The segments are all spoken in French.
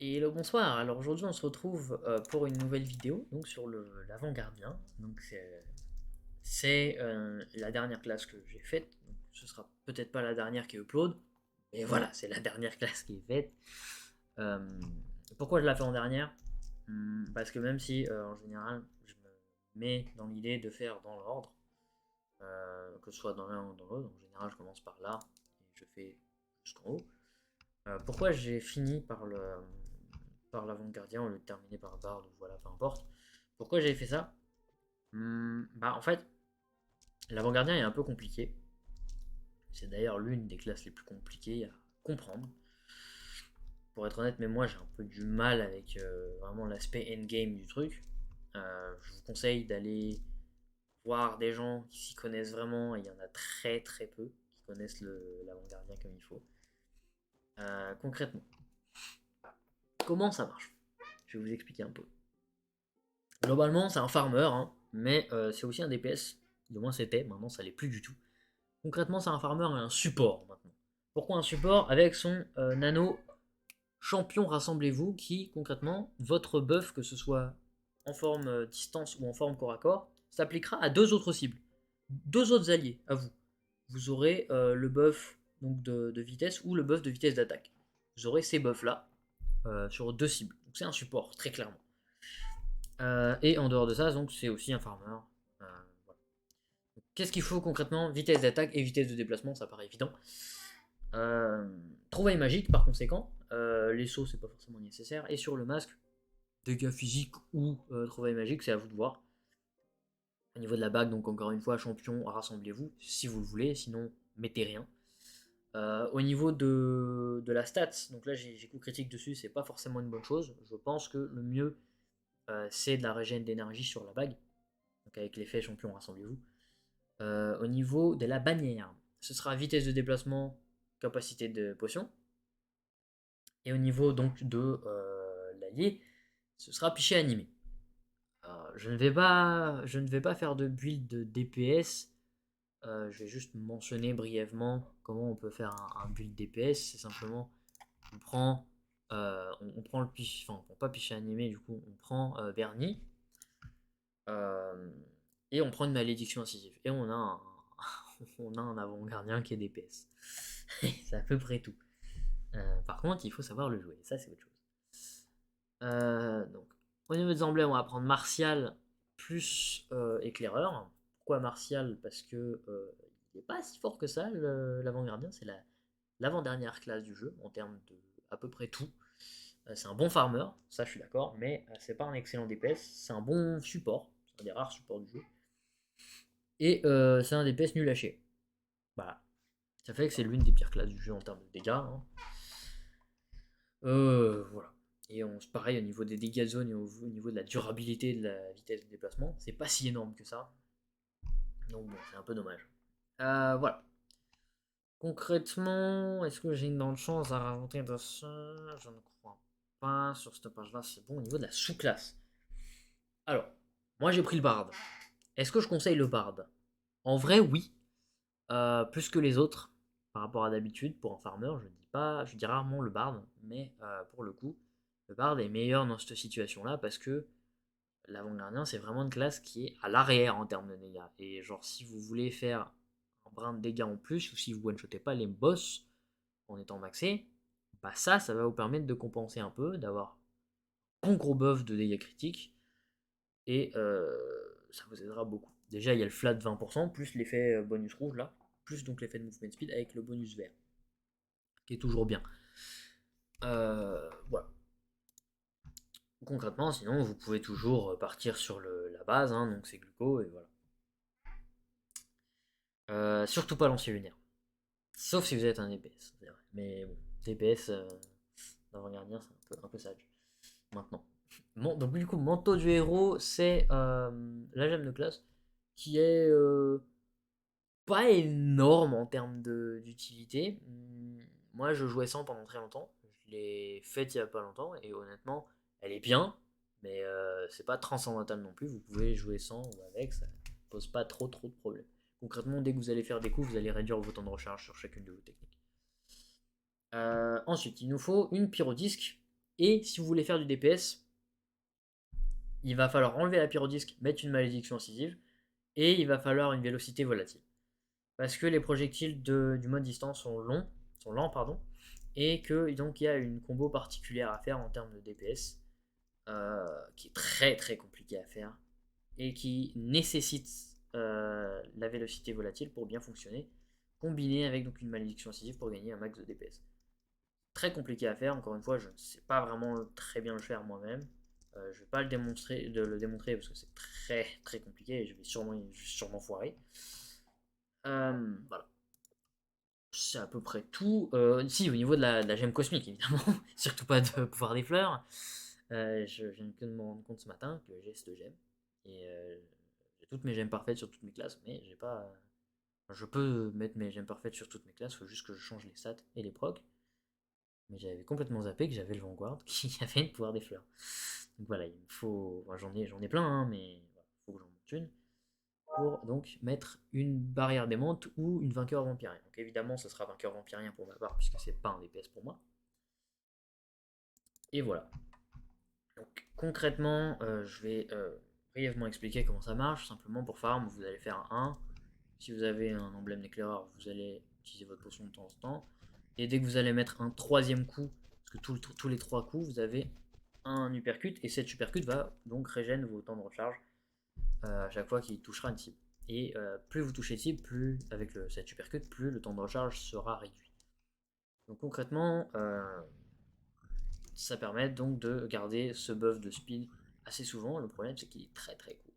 Et le bonsoir, alors aujourd'hui on se retrouve pour une nouvelle vidéo donc sur l'avant-gardien. Donc c'est la dernière classe que j'ai faite. Donc, ce sera peut-être pas la dernière qui est upload, mais voilà, c'est la dernière classe qui est faite. Euh, Pourquoi je la fais en dernière? Parce que même si en général je me mets dans l'idée de faire dans l'ordre, que ce soit dans l'un ou dans l'autre, en général je commence par là et je fais jusqu'en haut. Pourquoi j'ai fini par l'avant-gardien au lieu de terminer par barre, donc voilà, peu importe. Pourquoi j'ai fait ça? Bah en fait, l'avant-gardien est un peu compliqué. C'est d'ailleurs l'une des classes les plus compliquées à comprendre. Pour être honnête, mais moi j'ai un peu du mal avec vraiment l'aspect endgame du truc. Je vous conseille d'aller voir des gens qui s'y connaissent vraiment, et il y en a très très peu qui connaissent l'avant-gardien comme il faut. Concrètement, comment ça marche? Je vais vous expliquer un peu. Globalement, c'est un farmer, hein, mais c'est aussi un DPS. Du moins, c'était. Maintenant, ça l'est plus du tout. Concrètement, c'est un farmer et un support maintenant. Pourquoi un support? Avec son nano champion rassemblez-vous, qui concrètement, votre buff, que ce soit en forme distance ou en forme corps à corps, s'appliquera à deux autres cibles. Deux autres alliés à vous. Vous aurez le buff donc, de vitesse ou le buff de vitesse d'attaque. Vous aurez ces buffs là sur deux cibles. Donc c'est un support, très clairement. Et en dehors de ça, donc c'est aussi un farmer. Voilà. Qu'est-ce qu'il faut concrètement? Vitesse d'attaque et vitesse de déplacement, ça paraît évident. Euh, Trouvaille magique, par conséquent. Les sauts, c'est pas forcément nécessaire. Et sur le masque, dégâts physiques ou trouvaille magique, c'est à vous de voir. Au niveau de la bague, donc encore une fois, champion, rassemblez-vous si vous le voulez, sinon mettez rien. Au niveau de la stats, donc là j'ai coup critique dessus, c'est pas forcément une bonne chose. Je pense que le mieux c'est de la régène d'énergie sur la bague, donc avec l'effet champion, rassemblez-vous. Au niveau de la bannière, ce sera vitesse de déplacement, capacité de potion. Et au niveau donc de l'allié, ce sera piché animé. Je ne vais pas faire de build de DPS. Je vais juste mentionner brièvement comment on peut faire un build DPS. C'est simplement, on prend le piché, enfin, pas piché animé, du coup, on prend vernis. Euh, et on prend une malédiction incisive. Et on a un avant-gardien qui est DPS. C'est à peu près tout. Par contre, il faut savoir le jouer. Ça, c'est autre chose. Donc, au niveau des emblèmes, on va prendre Martial plus éclaireur. Pourquoi Martial? Parce que il n'est pas si fort que ça, l'avant-gardien. C'est l'avant-dernière classe du jeu en termes de à peu près tout. C'est un bon farmer, ça je suis d'accord, mais c'est pas un excellent DPS. C'est un bon support. C'est un des rares supports du jeu. Et c'est un DPS nul à chier. Voilà. Ça fait que c'est l'une des pires classes du jeu en termes de dégâts, hein. Voilà. Et pareil au niveau des dégâts de zone et au niveau de la durabilité de la vitesse de déplacement, c'est pas si énorme que ça. Donc bon, c'est un peu dommage. Voilà. Concrètement, est-ce que j'ai une grande chance à rajouter de ça? Je ne crois pas. Sur cette page-là, c'est bon au niveau de la sous-classe. Alors, moi j'ai pris le bard. Est-ce que je conseille le bard? En vrai, oui. Plus que les autres par rapport à d'habitude. Pour un farmer, je dis pas, je dis rarement le bard, mais pour le coup, le bard est meilleur dans cette situation-là parce que l'avant-gardien, c'est vraiment une classe qui est à l'arrière en termes de dégâts. Et genre, si vous voulez faire un brin de dégâts en plus, ou si vous one-shotez pas les boss en étant maxé, bah ça va vous permettre de compenser un peu, d'avoir un gros buff de dégâts critiques, et ça vous aidera beaucoup. Déjà, il y a le flat de 20%, plus l'effet bonus rouge là, plus donc l'effet de movement speed avec le bonus vert, qui est toujours bien. Voilà. Concrètement, sinon, vous pouvez toujours partir sur la base, hein, donc c'est gluco, et voilà. Surtout pas lancer lunaire. Sauf si vous êtes un DPS, c'est vrai. Mais bon, DPS d'avant-gardien, c'est un peu sage. Maintenant. Bon, donc du coup, manteau du héros, c'est la gemme de classe qui est pas énorme en termes d'utilité. Moi, je jouais sans pendant très longtemps. Je l'ai faite il y a pas longtemps et honnêtement, elle est bien, mais c'est pas transcendantal non plus. Vous pouvez jouer sans ou avec, ça pose pas trop de problèmes. Concrètement, dès que vous allez faire des coups, vous allez réduire vos temps de recharge sur chacune de vos techniques. Ensuite, il nous faut une pyrodisque Et si vous voulez faire du DPS, il va falloir enlever la pyrodisque, mettre une malédiction incisive, et il va falloir une vélocité volatile. Parce que les projectiles du mode distance sont lents, pardon, et que donc il y a une combo particulière à faire en termes de DPS, qui est très très compliqué à faire, et qui nécessite la vélocité volatile pour bien fonctionner, combiné avec donc une malédiction incisive pour gagner un max de DPS. Très compliqué à faire, encore une fois, je ne sais pas vraiment très bien le faire moi-même. Je ne vais pas le démontrer parce que c'est très très compliqué et je vais sûrement foirer. Voilà. C'est à peu près tout. Si, au niveau de la gemme cosmique, évidemment. Surtout pas de pouvoir des fleurs. Je viens que de me rendre compte ce matin que j'ai cette gemme. Et j'ai toutes mes gemmes parfaites sur toutes mes classes, mais j'ai pas. Je peux mettre mes gemmes parfaites sur toutes mes classes, il faut juste que je change les stats et les procs. Mais j'avais complètement zappé que j'avais le Vanguard qui avait le pouvoir des fleurs. Donc voilà, il me faut. Enfin, j'en ai plein, hein, mais il faut que j'en monte une. Pour donc mettre une barrière démente ou une vainqueur vampirien. Donc évidemment, ce sera vainqueur vampirien pour ma part, puisque c'est pas un DPS pour moi. Et voilà. Donc concrètement, je vais brièvement expliquer comment ça marche. Simplement pour farm, vous allez faire un 1. Si vous avez un emblème d'éclaireur, vous allez utiliser votre potion de temps en temps. Et dès que vous allez mettre un troisième coup, parce que tous les trois coups, vous avez un uppercut. Et cet uppercut va donc régénérer vos temps de recharge à chaque fois qu'il touchera une cible. Et plus vous touchez de cible, plus avec cet uppercut, plus le temps de recharge sera réduit. Donc concrètement, ça permet donc de garder ce buff de speed assez souvent. Le problème, c'est qu'il est très très court.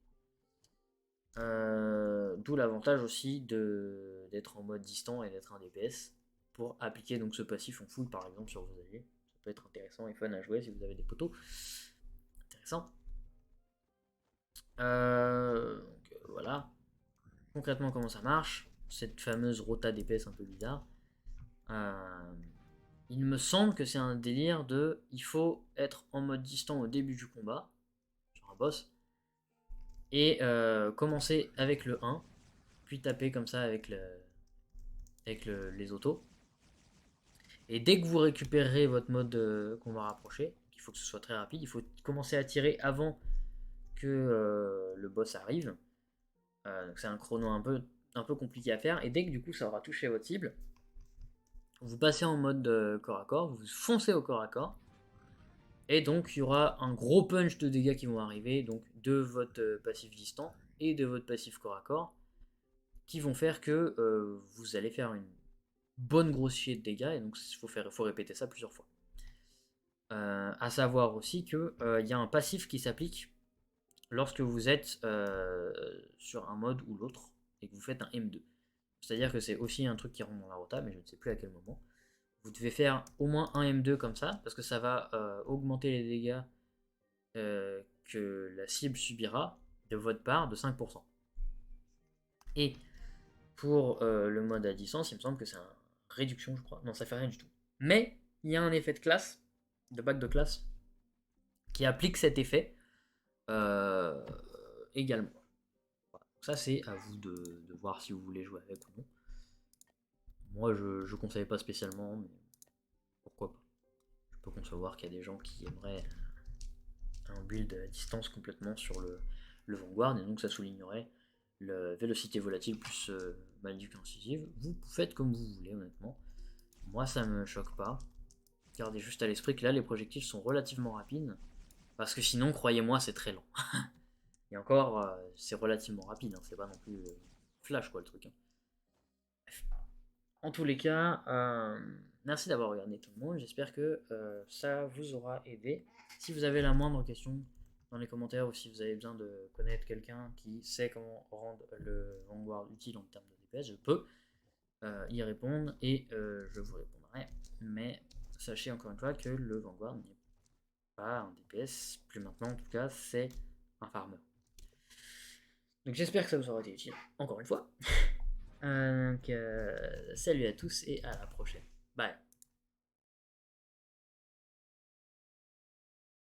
D'où l'avantage aussi d'être en mode distant et d'être un DPS pour appliquer donc ce passif en full par exemple sur vos alliés. Ça peut être intéressant et fun à jouer si vous avez des poteaux. Intéressant. Donc, voilà. Concrètement comment ça marche, cette fameuse rota DPS un peu bizarre. Il me semble que c'est un délire de il faut être en mode distant au début du combat sur un boss et commencer avec le 1 puis taper comme ça avec les autos et dès que vous récupérez votre mode combat rapproché, il faut que ce soit très rapide, il faut commencer à tirer avant que le boss arrive. Donc c'est un chrono un peu compliqué à faire et dès que du coup ça aura touché votre cible, vous passez en mode corps à corps, vous foncez au corps à corps, et donc il y aura un gros punch de dégâts qui vont arriver, donc de votre passif distant et de votre passif corps à corps, qui vont faire que vous allez faire une bonne grosse chier de dégâts, et donc il faut répéter ça plusieurs fois. À savoir aussi qu'il y a un passif qui s'applique lorsque vous êtes sur un mode ou l'autre, et que vous faites un M2. C'est-à-dire que c'est aussi un truc qui rentre dans la rota, mais je ne sais plus à quel moment. Vous devez faire au moins un M2 comme ça, parce que ça va augmenter les dégâts que la cible subira de votre part de 5%. Et pour le mode à distance, il me semble que c'est une réduction, je crois. Non, ça fait rien du tout. Mais il y a un effet de classe, de bac de classe, qui applique cet effet également. Voilà. Ça, c'est à vous de voir si vous voulez jouer avec ou non. Moi, je ne conseille pas spécialement, mais pourquoi pas. Je peux concevoir qu'il y a des gens qui aimeraient un build à distance complètement sur le Vanguard, et donc ça soulignerait la vélocité volatile plus malédiction incisive. Vous faites comme vous voulez, honnêtement. Moi, ça me choque pas. Gardez juste à l'esprit que là, les projectiles sont relativement rapides, parce que sinon, croyez-moi, c'est très lent. Et encore, c'est relativement rapide, hein, c'est pas non plus flash quoi le truc. Hein. En tous les cas, merci d'avoir regardé tout le monde. J'espère que ça vous aura aidé. Si vous avez la moindre question dans les commentaires ou si vous avez besoin de connaître quelqu'un qui sait comment rendre le Vanguard utile en termes de DPS, je peux y répondre et je vous répondrai. Mais sachez encore une fois que le Vanguard n'est pas un DPS, plus maintenant en tout cas, c'est un farmer. Donc j'espère que ça vous aura été utile, encore une fois. Donc, salut à tous et à la prochaine. Bye.